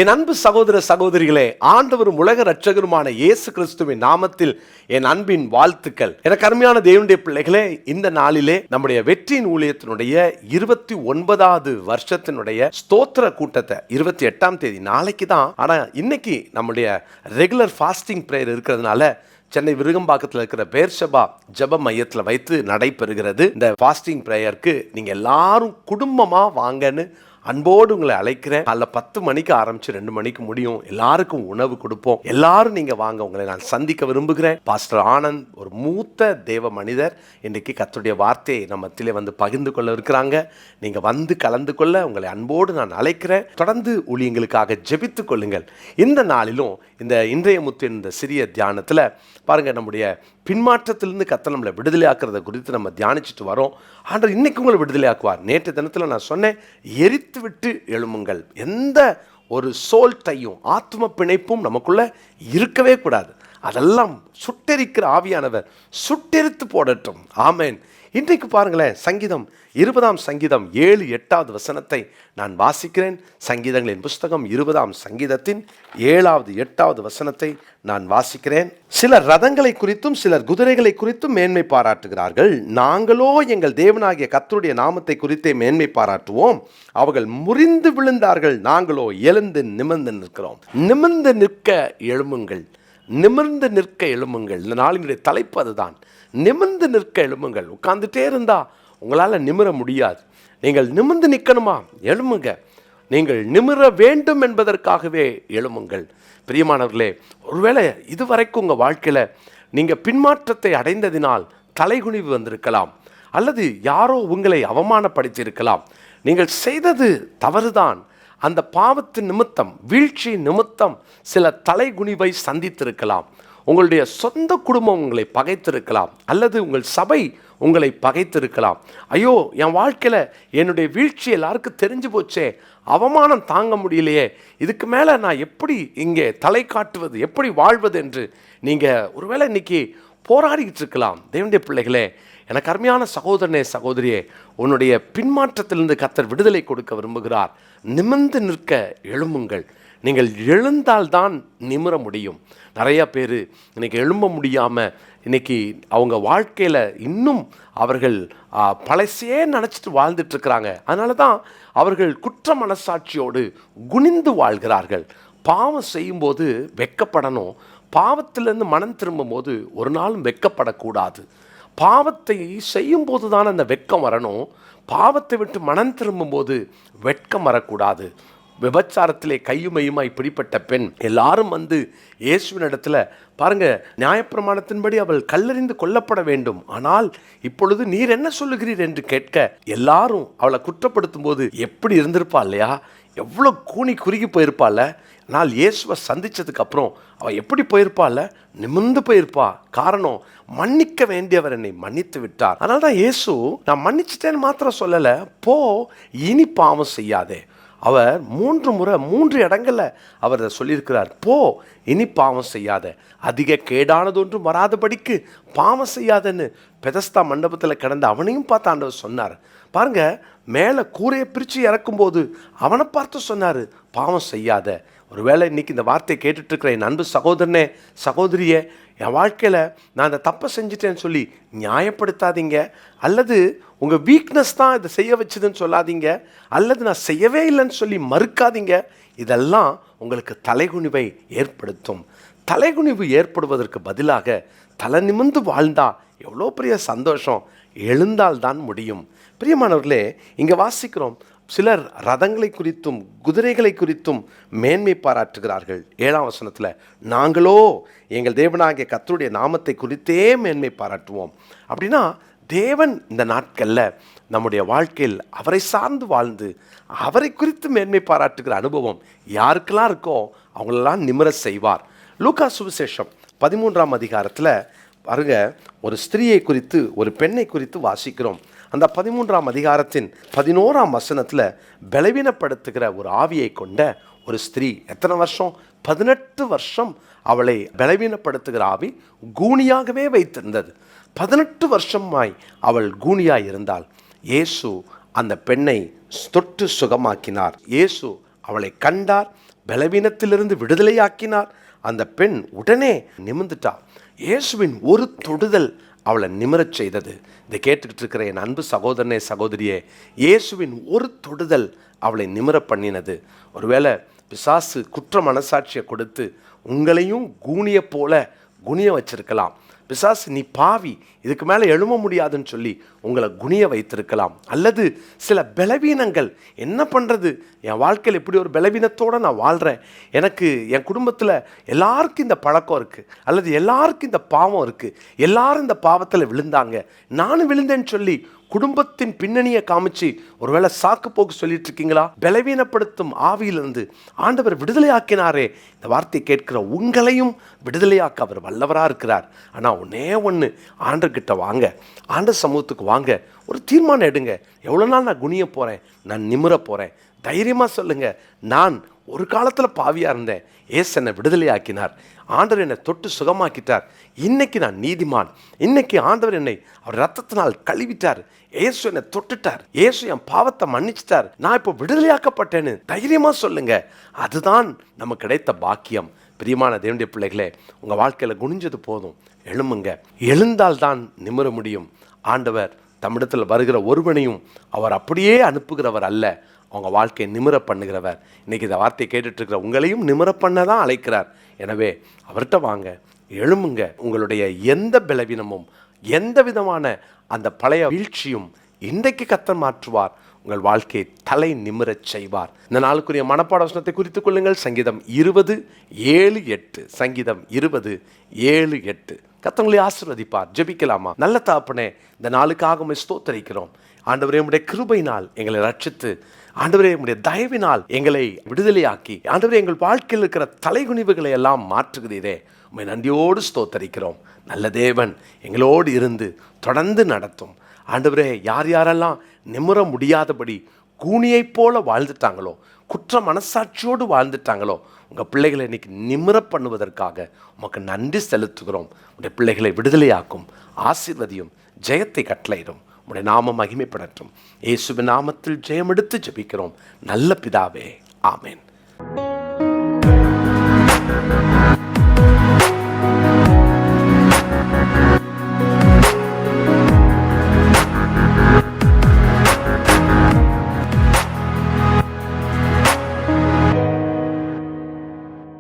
என் அன்பு சகோதர சகோதரிகளே, ஆண்டவரும் உலக இரட்சகருமான இயேசு கிறிஸ்துவின் நாமத்தில் என் அன்பின் வாழ்த்துக்கள். எனக்கு அருமையான தேவனுடைய பிள்ளைகளே, இந்த நாளிலே நம்முடைய வெற்றியின் ஊழியத்தினுடைய 29வது வருஷத்தினுடைய ஸ்தோத்திர கூட்டத்தை 28ஆம் தேதி நாளைக்கு தான். ஆனா இன்னைக்கு நம்முடைய ரெகுலர் ஃபாஸ்டிங் பிரேயர் இருக்கிறதுனால சென்னை விருகம்பாக்கத்தில் இருக்கிற பேர்ஷபா ஜெப மையத்தில் வைத்து நடைபெறுகிறது. இந்த ஃபாஸ்டிங் பிரேயருக்கு நீங்கள் எல்லாரும் குடும்பமாக வாங்கன்னு அன்போடு உங்களை அழைக்கிறேன். காலைல 10 மணிக்கு ஆரம்பிச்சு 2 மணிக்கு முடியும். எல்லாருக்கும் உணவு கொடுப்போம். எல்லாரும் நீங்க வாங்க, உங்களை நான் சந்திக்க விரும்புகிறேன். பாஸ்டர் ஆனந்த் ஒரு மூத்த தேவ மனிதர் இன்றைக்கு கர்த்தருடைய வார்த்தையை நம்ம மத்தியிலே வந்து பகிர்ந்து கொள்ள இருக்கிறாங்க. நீங்க வந்து கலந்து கொள்ள உங்களை அன்போடு நான் அழைக்கிறேன். தொடர்ந்து ஊழியங்களுக்காக ஜெபித்துக் கொள்ளுங்கள். இந்த நாளிலும் இந்த இன்றைய முத்தின் இந்த சிறிய தியானத்தில் பாருங்க, நம்முடைய பின்மாற்றத்திலிருந்து கர்த்தர் நம்மளை விடுதலை ஆக்குறதை குறித்து நம்ம தியானிச்சுட்டு வரோம். ஆண்டவர் இன்னைக்கு உங்களை விடுதலை ஆக்குவார். நேற்று தினத்தில் நான் சொன்னேன், எரித்து விட்டு எழும்புங்கள். எந்த ஒரு சோல்ட்டையும் ஆத்ம பிணைப்பும் நமக்குள்ள இருக்கவே கூடாது. அதெல்லாம் சுட்டெரிக்கிற ஆவியானவர் சுட்டெரித்து போடட்டும். ஆமேன். இன்றைக்கு பாருங்களேன், சங்கீதம் 20ஆம் சங்கீதம் 7-8வது வசனத்தை நான் வாசிக்கிறேன். சங்கீதங்களின் புஸ்தகம் 20ஆம் சங்கீதத்தின் 7-8வது வசனத்தை நான் வாசிக்கிறேன். சிலர் ரதங்களை குறித்தும் சிலர் குதிரைகளை குறித்தும் மேன்மை பாராட்டுகிறார்கள். நாங்களோ எங்கள் தேவனாகிய கர்த்தருடைய நாமத்தை குறித்தே மேன்மை பாராட்டுவோம். அவர்கள் முறிந்து விழுந்தார்கள், நாங்களோ எழுந்து நிமிர்ந்து நிற்கிறோம். நிமிர்ந்து நிற்க எழும்புங்கள், நிமிர்ந்து நிற்க எழும்புங்கள். இந்த நாளினுடைய தலைப்பு அதுதான், நிமிர்ந்து நிற்க எழும்புங்கள். உட்கார்ந்துட்டே இருந்தா உங்களால் நிமிர முடியாது. நீங்கள் நிமிர்ந்து நிற்கணுமா? எழும்புங்க. நீங்கள் நிமிர வேண்டும் என்பதற்காகவே எழும்புங்கள். பிரியமானவர்களே, ஒருவேளை இதுவரைக்கும் உங்கள் வாழ்க்கையில் நீங்கள் பின்மாற்றத்தை அடைந்ததினால் தலைகுனிவு வந்திருக்கலாம், அல்லது யாரோ உங்களை அவமானப்படுத்தி இருக்கலாம். நீங்கள் செய்தது தவறுதான். அந்த பாவத்தின் நிமித்தம், வீழ்ச்சி நிமித்தம் சில தலைகுனிவை சந்தித்திருக்கலாம். உங்களுடைய சொந்த குடும்பம் உங்களை பகைத்திருக்கலாம், அல்லது உங்கள் சபை உங்களை பகைத்திருக்கலாம். ஐயோ, என் வாழ்க்கையில் என்னுடைய வீழ்ச்சி எல்லாருக்கும் தெரிஞ்சு போச்சே, அவமானம் தாங்க முடியலையே, இதுக்கு மேலே நான் எப்படி இங்கே தலை காட்டுவது, எப்படி வாழ்வது என்று நீங்கள் ஒருவேளை இன்னைக்கு போராடிக்கிட்டு இருக்கலாம். தேவனுடைய பிள்ளைகளே, எனக்கு அருமையான சகோதரனே சகோதரியே, உன்னுடைய பின்மாற்றத்திலிருந்து கர்த்தர் விடுதலை கொடுக்க விரும்புகிறார். நிமிர்ந்து நிற்க எழும்புங்கள். நீங்கள் எழுந்தால்தான் நிமிர முடியும். நிறையா பேர் இன்னைக்கு எழும்ப முடியாமல் இன்னைக்கு அவங்க வாழ்க்கையில் இன்னும் அவர்கள் பழசையே நினச்சிட்டு வாழ்ந்துட்டுருக்கிறாங்க. அதனால தான் அவர்கள் குற்ற மனசாட்சியோடு குனிந்து வாழ்கிறார்கள். பாவம் செய்யும்போது வெட்கப்படணும். பாவத்திலேருந்து மனம் திரும்பும் போது ஒரு நாளும் வெட்கப்படக்கூடாது. பாவத்தை செய்யும்போது தான் அந்த வெட்கம் வரணும். பாவத்தை விட்டு மனம் திரும்பும்போது வெட்கம் வரக்கூடாது. விபச்சாரத்திலே கையுமையுமாய் பிடிப்பட்ட பெண் எல்லாரும் வந்து இயேசுவின் இடத்துல பாருங்க, நியாயப்பிரமாணத்தின்படி அவள் கல்லெறிந்து கொல்லப்பட வேண்டும், ஆனால் இப்பொழுது நீர் என்ன சொல்லுகிறீர் என்று கேட்க எல்லாரும் அவளை குற்றப்படுத்தும் போது எப்படி இருந்திருப்பா இல்லையா? எவ்வளோ கூனி குறுகி போயிருப்பாள். ஆனால் இயேசுவை சந்திச்சதுக்கு அப்புறம் அவள் எப்படி போயிருப்பாள்? நிமிர்ந்து போயிருப்பா. காரணம், மன்னிக்க வேண்டியவர் என்னை மன்னித்து விட்டார். அதனால தான் இயேசு நான் மன்னிச்சிட்டேன்னு மாத்திரம் சொல்லலை, போ இனி பாவம் செய்யாதே. அவர் 3 முறை 3 இடங்களில் அவர் சொல்லியிருக்கிறார், போ இனி பாவம் செய்யாத, அதிக கேடானது ஒன்றும் வராதபடிக்கு பாவம் செய்யாதன்னு பெதஸ்தா மண்டபத்தில் கிடந்த அவனையும் பார்த்து ஆண்டவர் சொன்னார். பாருங்க, மேலே கூரையை பிரித்து இறக்கும்போது அவனை பார்த்து சொன்னார், பாவம் செய்யாத. ஒருவேளை இன்னைக்கு இந்த வார்த்தையை கேட்டுட்ருக்கிற என் அன்பு சகோதரனே சகோதரியே, என் வாழ்க்கையில் நான் இந்த தப்பை செஞ்சுட்டேன்னு சொல்லி நியாயப்படுத்தாதீங்க, அல்லது உங்கள் வீக்னஸ் தான் இதை செய்ய வச்சுதுன்னு சொல்லாதீங்க, அல்லது நான் செய்யவே இல்லைன்னு சொல்லி மறுக்காதீங்க. இதெல்லாம் உங்களுக்கு தலைகுனிவை ஏற்படுத்தும். தலைகுனிவு ஏற்படுவதற்கு பதிலாக தலை நிமிர்ந்து வாழ்ந்தா எவ்வளோ பெரிய சந்தோஷம். எழுந்தால்தான் முடியும். பிரியமானவர்களே, இங்கே வாசிக்கிறோம், சிலர் ரதங்களை குறித்தும் குதிரைகளை குறித்தும் மேன்மை பாராட்டுகிறார்கள். 7ஆம் வசனத்தில், நாங்களோ எங்கள் தேவனாகிய கர்த்தருடைய நாமத்தை குறித்தே மேன்மை பாராட்டுவோம். அப்படின்னா தேவன் இந்த நாட்களில் நம்முடைய வாழ்க்கையில் அவரை சார்ந்து வாழ்ந்து அவரை குறித்து மேன்மை பாராட்டுகிற அனுபவம் யாருக்கெல்லாம் இருக்கோ அவங்களெல்லாம் நிமிர செய்வார். லூக்கா சுவிசேஷம் 13ஆம் அதிகாரத்தில் பாருங்க, ஒரு ஸ்திரீயை குறித்து, ஒரு பெண்ணை குறித்து வாசிக்கிறோம். அந்த 13ஆம் அதிகாரத்தின் 11ஆம் வசனத்தில் பலவீனப்படுத்துகிற ஒரு ஆவியை கொண்ட ஒரு ஸ்திரீ, எத்தனை வருஷம்? 18 வருஷம் அவளை பலவீனப்படுத்துகிற ஆவி கூனியாகவே வைத்திருந்தது. 18 வருஷமாய் அவள் கூனியாய் இருந்தாள். இயேசு அந்த பெண்ணை தொட்டு சுகமாக்கினார். இயேசு அவளை கண்டார், பலவீனத்திலிருந்து விடுதலையாக்கினார். அந்த பெண் உடனே நிமிர்ந்துட்டா. இயேசுவின் ஒரு தொடுதல் அவளை நிமிரச் செய்தது. இதை கேட்டுக்கிட்டு இருக்கிற என் அன்பு சகோதரனே, சகோதரியே, இயேசுவின் ஒரு தொடுதல் அவளை நிமிர பண்ணினது. ஒருவேளை பிசாசு குற்ற மனசாட்சியை கொடுத்து உங்களையும் கூனியை போல குனிய வச்சிருக்கலாம். பிசாசு நீ பாவி, இதுக்கு மேலே எழும்ப முடியாதுன்னு சொல்லி உங்களை குனிய வைத்திருக்கலாம். அல்லது சில பலவீனங்கள், என்ன பண்ணுறது, என் வாழ்க்கையில் இப்படி ஒரு பலவீனத்தோடு நான் வாழ்கிறேன், எனக்கு என் குடும்பத்தில் எல்லாருக்கும் இந்த பழக்கம் இருக்குது, அல்லது எல்லாருக்கும் இந்த பாவம் இருக்குது, எல்லாரும் இந்த பாவத்தில் விழுந்தாங்க, நானும் விழுந்தேன்னு சொல்லி குடும்பத்தின் பின்னணியை காமிச்சு ஒருவேளை சாக்கு போக்கு சொல்லிட்டு இருக்கீங்களா? பலவீனப்படுத்தும் ஆவியிலிருந்து ஆண்டவர் விடுதலையாக்கினாரே, இந்த வார்த்தை கேட்கிற உங்களையும் விடுதலையாக்க அவர் வல்லவராக இருக்கிறார். ஆனால் ஒன்னே ஒன்று, ஆண்டர்கிட்ட வாங்க, ஆண்டர் சமூகத்துக்கு வாங்க, ஒரு தீர்மானம் எடுங்க. எவ்வளோ நாள் நான் குனிய போகிறேன், நான் நிமிர போகிறேன். தைரியமாக சொல்லுங்க, நான் ஒரு காலத்தில் பாவியாக இருந்தேன், ஏசு என்னை விடுதலையாக்கினார், ஆண்டவர் என்னை தொட்டு சுகமாக்கிட்டார், இன்னைக்கு நான் நீதிமான், இன்னைக்கு ஆண்டவர் என்னை அவர் ரத்தத்தினால் கழுவிட்டார், ஏசு என்னை தொட்டுட்டார், ஏசு என் பாவத்தை மன்னிச்சிட்டார், நான் இப்போ விடுதலையாக்கப்பட்டேன்னு தைரியமாக சொல்லுங்க. அதுதான் நமக்கு கிடைத்த பாக்கியம். பிரியமான தேவனுடைய பிள்ளைகளே, உங்கள் வாழ்க்கையில் குனிஞ்சது போதும், எழும்புங்க. எழுந்தால்தான் நிமிர முடியும். ஆண்டவர் தம்மிடத்தில் வருகிற ஒருவனையும் அவர் அப்படியே அனுப்புகிறவர் அல்ல, அவங்க வாழ்க்கையை நிமிர பண்ணுகிறவர். இன்றைக்கி இந்த வார்த்தையை கேட்டுட்டு இருக்கிற உங்களையும் நிமிர பண்ண தான் அழைக்கிறார். எனவே அவர்கிட்ட வாங்க, எழும்புங்க. உங்களுடைய எந்த பலவீனமும், எந்த விதமான அந்த பழைய வீழ்ச்சியும் இன்றைக்கு கர்த்தர் மாற்றுவார். உங்கள் வாழ்க்கையை தலை நிமிரச் செய்வார். இந்த நாளுக்குரிய மனப்பாட வசனத்தை குறித்துக் கொள்ளுங்கள். சங்கீதம் 20:7-8. சங்கீதம் 20:7-8. கர்த்தர் உங்களை ஆசீர்வதிப்பார். ஜெபிக்கலாமா? நல்ல தகப்பனே, இந்த நாளுக்காக உம்மை ஸ்தோத்திரிக்கிறோம். ஆண்டவரே, உம்முடைய கிருபையினால் எங்களை ரட்சித்து, ஆண்டவரே உம்முடைய தயவினால் எங்களை விடுதலையாக்கி, ஆண்டவரே எங்கள் வாழ்க்கையில் இருக்கிற தலைகுனிவுகளை எல்லாம் மாற்றுகிறீரே, உம்மை நன்றியோடு ஸ்தோத்தரிக்கிறோம். நல்ல தேவன், எங்களோடு இருந்து தொடர்ந்து நடத்தும். ஆண்டவரே, யார் யாரெல்லாம் நிமிர முடியாதபடி கூனியைப் போல வாழ்ந்துட்டாங்களோ, குற்ற மனசாட்சியோடு வாழ்ந்துட்டாங்களோ, உங்கள் பிள்ளைகளை இன்னைக்கு நிமிர பண்ணுவதற்காக உமக்கு நன்றி செலுத்துகிறோம். உடைய பிள்ளைகளை விடுதலையாக்கும், ஆசீர்வதியும், ஜெயத்தை கட்டளையிடும். உடைய நாமம் மகிமைப்படட்டும். இயேசுவின் நாமத்தில் ஜெயம் எடுத்து ஜெபிக்கிறோம் நல்ல பிதாவே, ஆமென்.